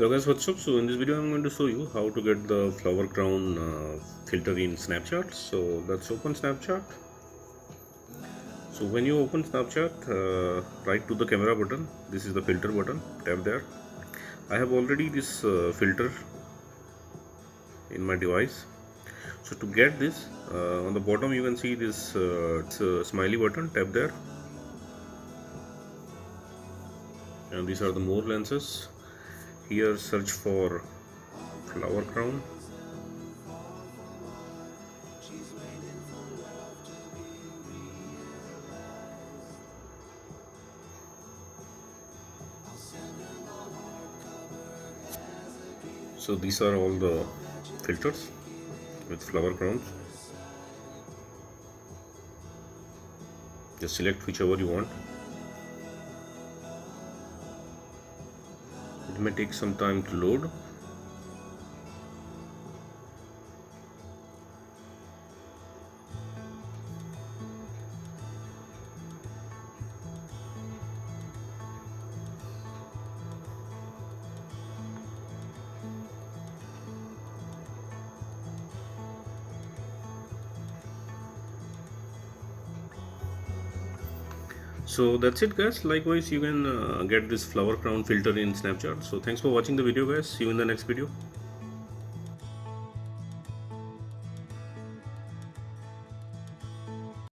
Hello guys, what's up? So in this video I'm going to show you how to get the flower crown filter in Snapchat. So let's open Snapchat. So when you open Snapchat, right to the camera button, this is the filter button, tap there. I have already this filter in my device. So to get this, on the bottom you can see this smiley button, tap there. And these are the more lenses. Here search for flower crown. So these are all the filters with flower crowns. Just select whichever you want. It may take some time to load. So that's it guys. Likewise you can get this flower crown filter in Snapchat. So thanks for watching the video guys. See you in the next video.